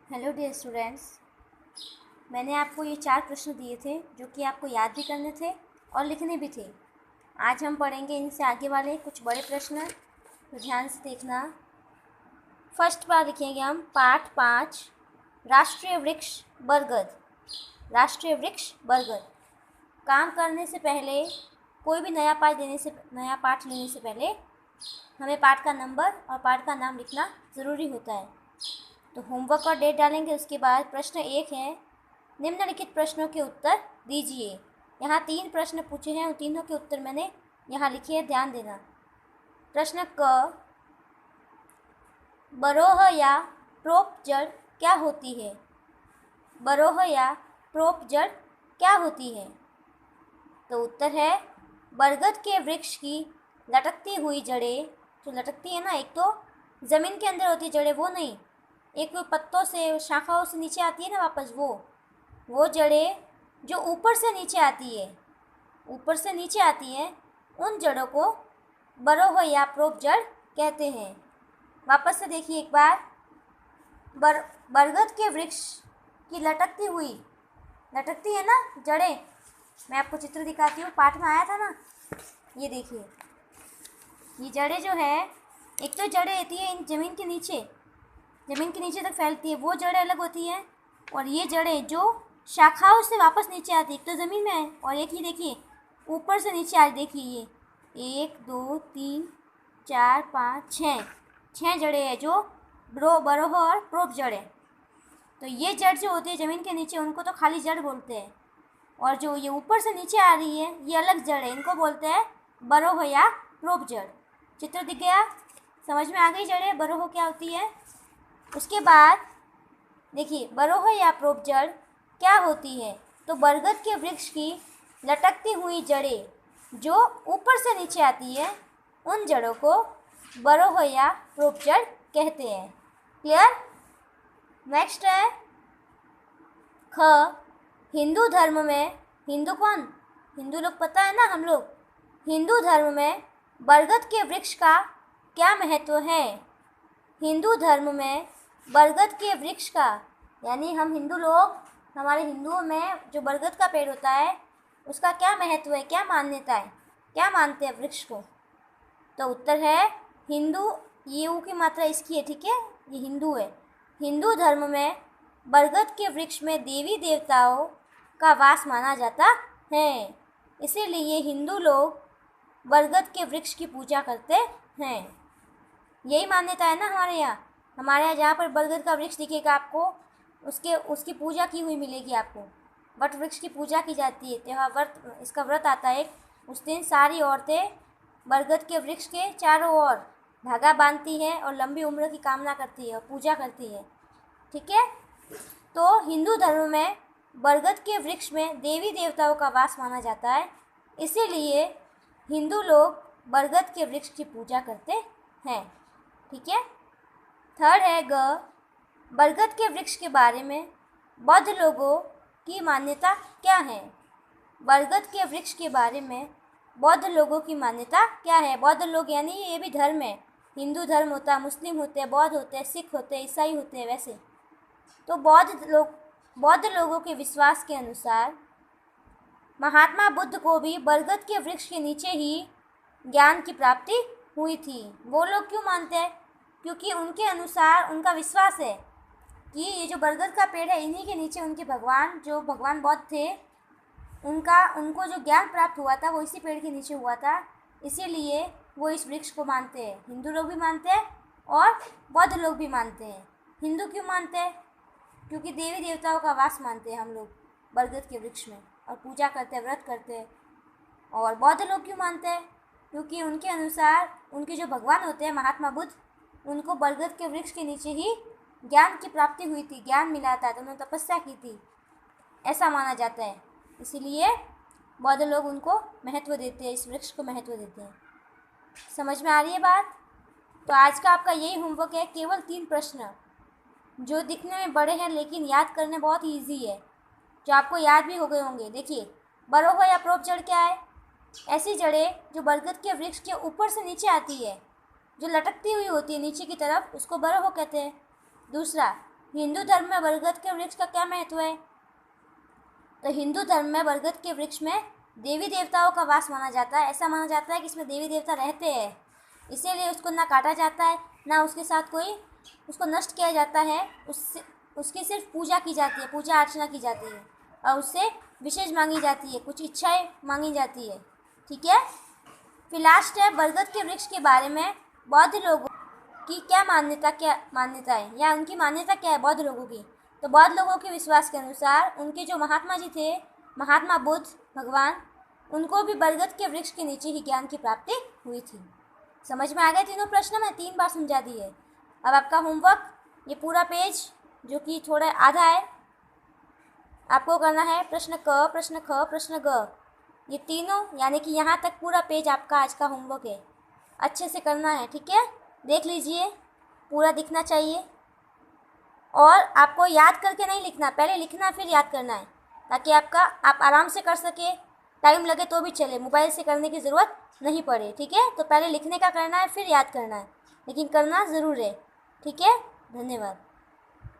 Hello dear students. मैंने आपको ये 4 प्रश्न दिए थे जो कि आपको याद भी करने थे और लिखने भी थे। आज हम पढ़ेंगे इनसे आगे वाले कुछ बड़े प्रश्न, तो ध्यान से देखना। फर्स्ट बार लिखेंगे हम पाठ 5, राष्ट्रीय वृक्ष बरगद। राष्ट्रीय वृक्ष बरगद। काम करने से पहले, कोई भी नया पाठ लेने से पहले हमें पाठ का नंबर और पाठ का नाम लिखना ज़रूरी होता है। तो होमवर्क और डेट डालेंगे। उसके बाद प्रश्न 1 है, निम्नलिखित प्रश्नों के उत्तर दीजिए। यहाँ 3 प्रश्न पूछे हैं, उन तीनों के उत्तर मैंने यहाँ लिखे हैं, ध्यान देना। प्रश्न क, बरोह या प्रोप जड़ क्या होती है? बरोह या प्रोप जड़ क्या होती है? तो उत्तर है बरगद के वृक्ष की लटकती हुई जड़ें। जो लटकती है ना, एक तो ज़मीन के अंदर होती है जड़ें, वो नहीं, एक पत्तों से, शाखाओं से नीचे आती है ना वापस, वो जड़ें जो ऊपर से नीचे आती है, उन जड़ों को बरोह या प्रोप जड़ कहते हैं। वापस से देखिए एक बार। बरगद के वृक्ष की लटकती है ना जड़ें। मैं आपको चित्र दिखाती हूँ, पाठ में आया था ना, ये देखिए। ये जड़ें जो है, एक तो जड़ें होती है इन ज़मीन के नीचे तक फैलती है, वो जड़ें अलग होती हैं। और ये जड़ें जो शाखाओं से वापस नीचे आती है, एक तो ज़मीन में है और एक ही देखिए ऊपर से नीचे आ, देखिए ये 1 2 3 4 5 6 जड़ें हैं जो बरोह और प्रोप जड़ है। तो ये जड़ जो होती है ज़मीन के नीचे, उनको तो खाली जड़ बोलते हैं, और जो ये ऊपर से नीचे आ रही है, ये अलग जड़ है, इनको बोलते हैं बरोह या प्रोप जड़। चित्र दिख गया? समझ में आ गई जड़ें बरोह क्या होती है? उसके बाद देखिए, बरोह या प्रोप जड़ क्या होती है? तो बरगद के वृक्ष की लटकती हुई जड़ें जो ऊपर से नीचे आती है, उन जड़ों को बरोह या प्रोप जड़ कहते हैं। क्लियर? नेक्स्ट है ख, हिंदू धर्म में, हिंदू कौन? हिंदू लोग, पता है ना हम लोग। हिंदू धर्म में बरगद के वृक्ष का क्या महत्व है? हिंदू धर्म में बरगद के वृक्ष का, यानी हम हिंदू लोग, हमारे हिंदुओं में जो बरगद का पेड़ होता है, उसका क्या महत्व है, क्या मान्यता है, क्या मानते हैं वृक्ष को? तो उत्तर है हिंदू। ये ऊ की मात्रा इसकी है, ठीक है, ये हिंदू है। हिंदू धर्म में बरगद के वृक्ष में देवी देवताओं का वास माना जाता है, इसीलिए हिंदू लोग बरगद के वृक्ष की पूजा करते हैं। यही मान्यता है ना हमारे यहाँ जहाँ पर बरगद का वृक्ष दिखेगा आपको, उसकी पूजा की हुई मिलेगी आपको। वट वृक्ष की पूजा की जाती है, त्योहार इसका व्रत आता है। उस दिन सारी औरतें बरगद के वृक्ष के चारों ओर धागा बांधती हैं और लंबी उम्र की कामना करती है और पूजा करती है, ठीक है। तो हिंदू धर्म में बरगद के वृक्ष में देवी देवताओं का वास माना जाता है, इसीलिए हिंदू लोग बरगद के वृक्ष की पूजा करते हैं, ठीक है। थर्ड है ग, बरगद के वृक्ष के बारे में बौद्ध लोगों की मान्यता क्या है? बरगद के वृक्ष के बारे में बौद्ध लोगों की मान्यता क्या है? बौद्ध लोग यानी ये भी धर्म है, हिंदू धर्म होता है, मुस्लिम होते हैं, बौद्ध होते हैं, सिख होते हैं, ईसाई होते हैं वैसे। तो बौद्ध लोगों के विश्वास के अनुसार महात्मा बुद्ध को भी बरगद के वृक्ष के नीचे ही ज्ञान की प्राप्ति हुई थी। वो लोग क्यों मानते हैं? क्योंकि उनके अनुसार, उनका विश्वास है कि ये जो बरगद का पेड़ है, इन्हीं के नीचे उनके भगवान बौद्ध थे, उनको जो ज्ञान प्राप्त हुआ था वो इसी पेड़ के नीचे हुआ था, इसीलिए वो इस वृक्ष को मानते हैं। हिंदू लोग भी मानते हैं और बौद्ध लोग भी मानते हैं। हिंदू क्यों मानते हैं? क्योंकि देवी देवताओं का वास मानते हैं हम लोग बरगद के वृक्ष में और पूजा करते हैं, व्रत करते हैं। और बौद्ध लोग क्यों मानते हैं? क्योंकि उनके अनुसार उनके जो भगवान होते हैं महात्मा बुद्ध, उनको बरगद के वृक्ष के नीचे ही ज्ञान की प्राप्ति हुई थी, ज्ञान मिला था, तो उन्होंने तपस्या की थी, ऐसा माना जाता है। इसीलिए बौद्ध लोग उनको महत्व देते हैं, इस वृक्ष को महत्व देते हैं। समझ में आ रही है बात? तो आज का आपका यही होमवर्क है, केवल 3 प्रश्न जो दिखने में बड़े हैं लेकिन याद करने बहुत ईजी है, जो आपको याद भी हो गए होंगे। देखिए, बरोह या प्रोप जड़ क्या है? ऐसी जड़ें जो बरगद के वृक्ष के ऊपर से नीचे आती है, जो लटकती हुई होती है नीचे की तरफ, उसको बरोह कहते हैं। दूसरा, हिंदू धर्म में बरगद के वृक्ष का क्या महत्व है? तो हिंदू धर्म में बरगद के वृक्ष में देवी देवताओं का वास माना जाता है। ऐसा माना जाता है कि इसमें देवी देवता रहते हैं, इसीलिए उसको ना काटा जाता है, ना उसके साथ कोई उसको नष्ट किया जाता है। उसकी सिर्फ पूजा की जाती है, पूजा अर्चना की जाती है और उससे विशेष मांगी जाती है, कुछ इच्छाएं मांगी जाती है। ठीक है। फिर लास्ट है बरगद के वृक्ष के बारे में बौद्ध लोगों की क्या मान्यता है, या उनकी मान्यता क्या है बौद्ध लोगों की। तो बौद्ध लोगों के विश्वास के अनुसार उनके जो महात्मा जी थे, महात्मा बुद्ध भगवान, उनको भी बरगद के वृक्ष के नीचे ही ज्ञान की प्राप्ति हुई थी। समझ में आ गए तीनों प्रश्न? मैं 3 बार समझा दिए। अब आपका होमवर्क ये पूरा पेज जो कि थोड़ा आधा है, आपको करना है प्रश्न क, प्रश्न ख, प्रश्न ग, ये तीनों, यानी कि यहाँ तक पूरा पेज आपका आज का होमवर्क है। अच्छे से करना है, ठीक है। देख लीजिए, पूरा दिखना चाहिए। और आपको याद करके नहीं लिखना, पहले लिखना फिर याद करना है, ताकि आप आराम से कर सके, टाइम लगे तो भी चले, मोबाइल से करने की ज़रूरत नहीं पड़े। ठीक है। तो पहले लिखने का करना है, फिर याद करना है, लेकिन करना ज़रूर है। ठीक है। धन्यवाद।